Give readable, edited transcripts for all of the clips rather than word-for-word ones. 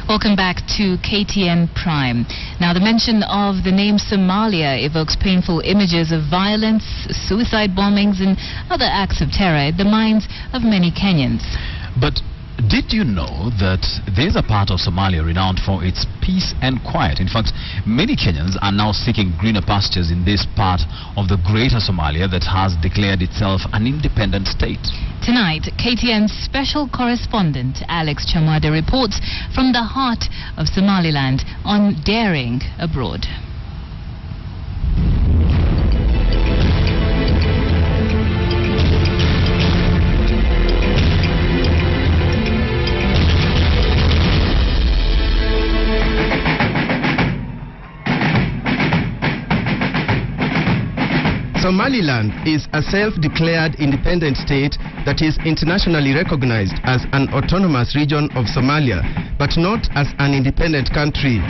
Welcome back to KTN Prime. Now, the mention of the name Somalia evokes painful images of violence, suicide bombings, and other acts of terror in the minds of many Kenyans. But did you know that there's a part of Somalia renowned for its peace and quiet? In fact, many Kenyans are now seeking greener pastures in this part of the greater Somalia that has declared itself an independent state. Tonight, KTN's special correspondent Alex Chamwada reports from the heart of Somaliland on daring abroad. Somaliland is a self-declared independent state that is internationally recognized as an autonomous region of Somalia, but not as an independent country.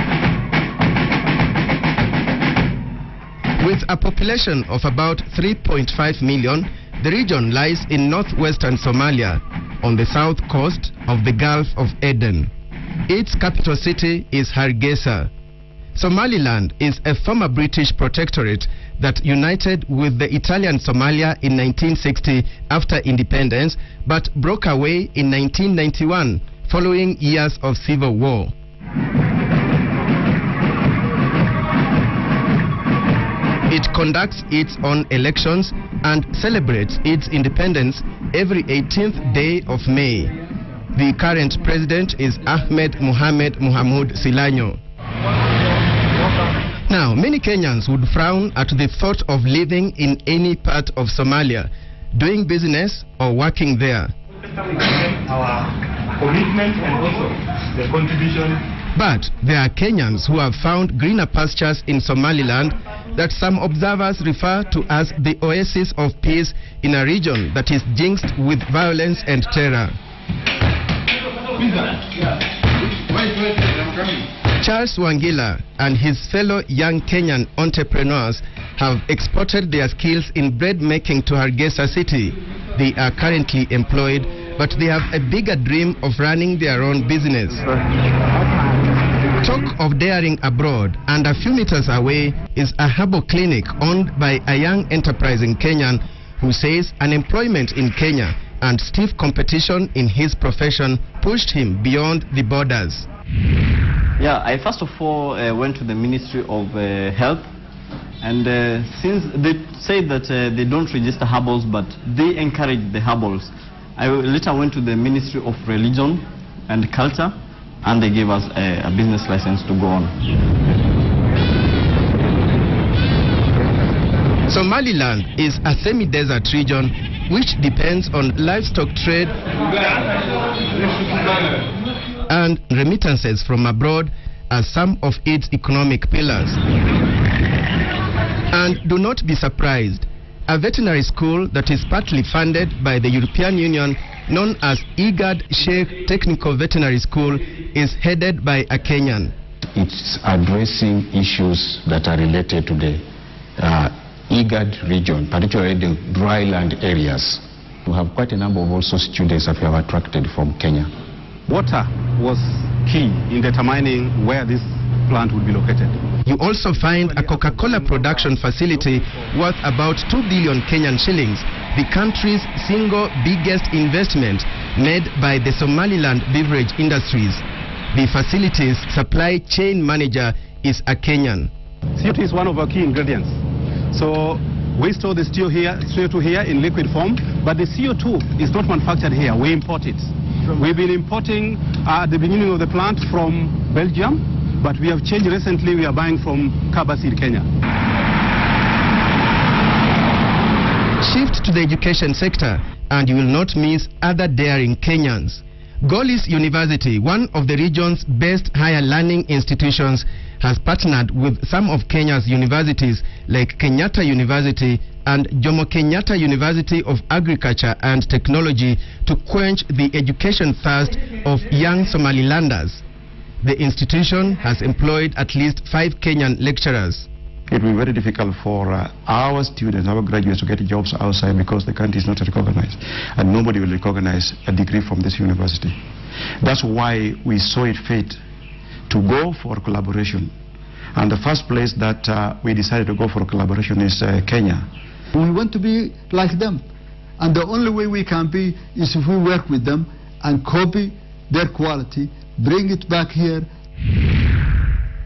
With a population of about 3.5 million, the region lies in northwestern Somalia, on the south coast of the Gulf of Aden. Its capital city is Hargeisa. Somaliland is a former British protectorate that united with the Italian Somalia in 1960 after independence, but broke away in 1991 following years of civil war. It conducts its own elections and celebrates its independence every 18th day of May. The current president is Ahmed Mohamed Mohamud Silanyo. Now, many Kenyans would frown at the thought of living in any part of Somalia, doing business or working there. Our commitment and also the contribution. But there are Kenyans who have found greener pastures in Somaliland that some observers refer to as the oasis of peace in a region that is jinxed with violence and terror. Charles Wangila and his fellow young Kenyan entrepreneurs have exported their skills in bread making to Hargeisa city. They are currently employed, but they have a bigger dream of running their own business. Talk of daring abroad, and a few meters away is a herbal clinic owned by a young enterprising Kenyan who says unemployment in Kenya and stiff competition in his profession pushed him beyond the borders. Yeah, I first of all went to the Ministry of Health, and since they say that they don't register herbals, but they encourage the herbals, I later went to the Ministry of Religion and Culture, and they gave us a business license to go on. Somaliland is a semi-desert region which depends on livestock trade and remittances from abroad as some of its economic pillars. And do not be surprised, a veterinary school that is partly funded by the European Union, known as IGAD Sheikh Technical Veterinary School, is headed by a Kenyan. It's addressing issues that are related to the IGAD region, particularly the dryland areas. We have quite a number of also students that we have attracted from Kenya. Water was key in determining where this plant would be located. You also find a Coca-Cola production facility worth about 2 billion Kenyan shillings, the country's single biggest investment made by the Somaliland beverage industries. The facility's supply chain manager is a Kenyan. CO2 is one of our key ingredients. So we store the CO2 here in liquid form, but the CO2 is not manufactured here, we import it. We've been importing at the beginning of the plant from Belgium, but we have changed recently, we are buying from Kabasil, Kenya. Shift to the education sector and you will not miss other daring Kenyans. Golis University, one of the region's best higher learning institutions, has partnered with some of Kenya's universities like Kenyatta University and Jomo Kenyatta University of Agriculture and Technology to quench the education thirst of young Somalilanders. The institution has employed at least 5 Kenyan lecturers. It will be very difficult for our students, our graduates, to get jobs outside because the country is not recognized, and nobody will recognize a degree from this university. That's why we saw it fit to go for collaboration. And the first place that we decided to go for collaboration is Kenya. We want to be like them. And the only way we can be is if we work with them and copy their quality, bring it back here.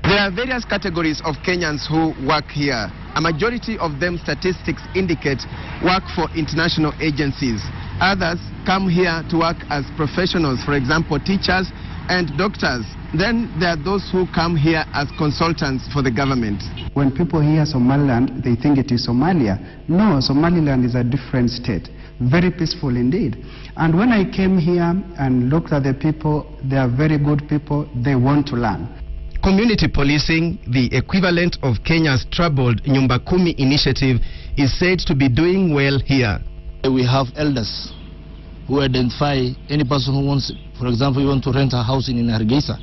There are various categories of Kenyans who work here. A majority of them, statistics indicate, work for international agencies. Others come here to work as professionals, for example, teachers and doctors. Then there are those who come here as consultants for the government. When people hear Somaliland, they think it is Somalia. No, Somaliland is a different state. Very peaceful indeed. And when I came here and looked at the people, they are very good people. They want to learn. Community policing, the equivalent of Kenya's troubled Nyumba Kumi initiative, is said to be doing well here. We have elders who identify any person who wants, for example, you want to rent a house in Hargeisa,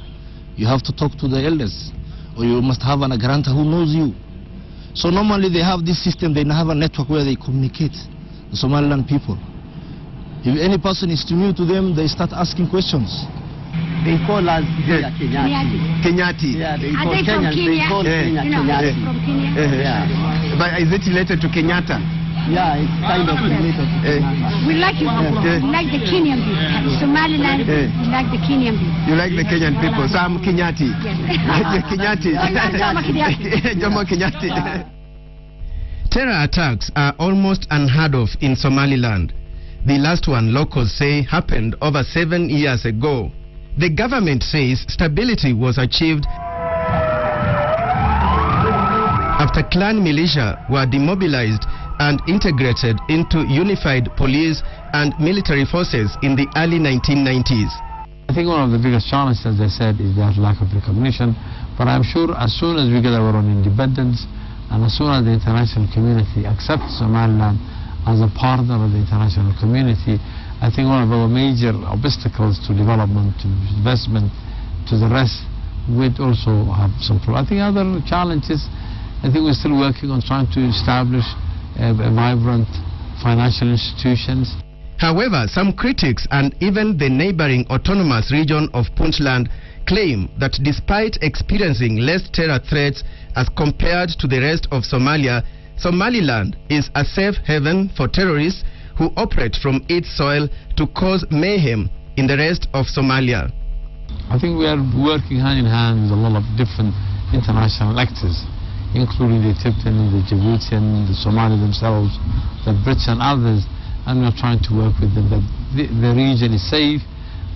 you have to talk to the elders, or you must have an grantor who knows you. So normally they have this system, they have a network where they communicate, the Somaliland people. If any person is new to them, they start asking questions. They call us Kenyati. Yeah, they call Kenyans, they call Kenya Kenyati. From Kenya? Yeah. But is it related to Kenyatta? Yeah, it's kind of related to Kenyatta. We like you. We like the Kenyan people. Somaliland, we like the Kenyan people. You like the Kenyan people, so I'm Kenyati. Yes. Kenyati. Jomo Kenyati. Terror attacks are almost unheard of in Somaliland. The last one, locals say, happened over 7 years ago. The government says stability was achieved after clan militia were demobilized and integrated into unified police and military forces in the early 1990s. I think one of the biggest challenges, as I said, is that lack of recognition. But I'm sure as soon as we get our own independence and as soon as the international community accepts Somaliland as a partner of the international community, I think one of our major obstacles to development, to investment, to the rest, would also have some problem. I think other challenges, I think we're still working on trying to establish a vibrant financial institutions. However, some critics and even the neighboring autonomous region of Puntland claim that despite experiencing less terror threats as compared to the rest of Somalia, Somaliland is a safe haven for terrorists who operate from its soil to cause mayhem in the rest of Somalia. I think we are working hand in hand with a lot of different international actors, including the Egyptian, the Djiboutian, the Somali themselves, the Brits and others, and we are trying to work with them. The region is safe,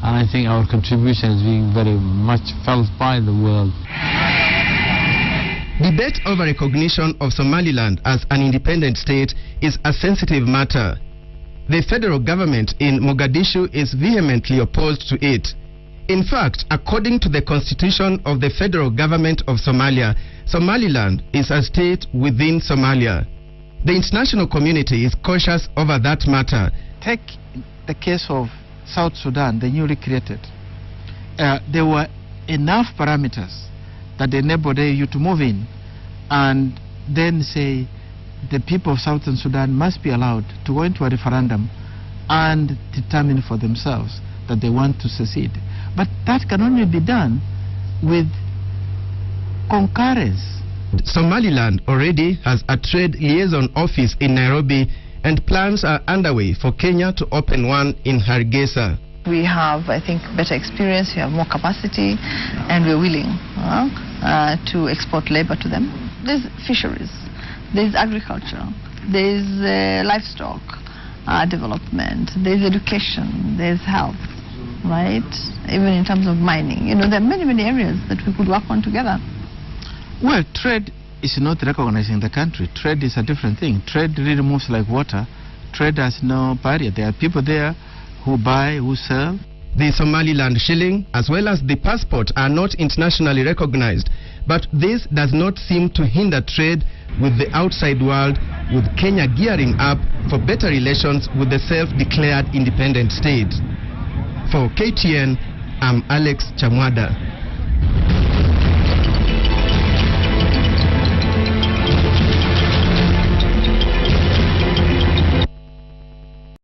and I think our contribution is being very much felt by the world. Debate over recognition of Somaliland as an independent state is a sensitive matter. The federal government in Mogadishu is vehemently opposed to it. In fact, according to the constitution of the federal government of Somalia, Somaliland is a state within Somalia. The international community is cautious over that matter. Take the case of South Sudan, the newly created. There were enough parameters that enabled you to move in and then say the people of Southern Sudan must be allowed to go into a referendum and determine for themselves that they want to secede. But that can only be done with concurrence. Somaliland already has a trade liaison office in Nairobi, and plans are underway for Kenya to open one in Hargeisa. We have, I think, better experience, we have more capacity, and we're willing to export labor to them. There's fisheries, there's agriculture, there's livestock development, there's education, there's health, right? Even in terms of mining. You know, there are many, many areas that we could work on together. Well, trade is not recognizing the country. Trade is a different thing. Trade really moves like water. Trade has no barrier. There are people there who buy, who sell. The Somaliland shilling as well as the passport are not internationally recognized, but this does not seem to hinder trade with the outside world, with Kenya gearing up for better relations with the self-declared independent state. For KTN, I'm Alex Chamwada.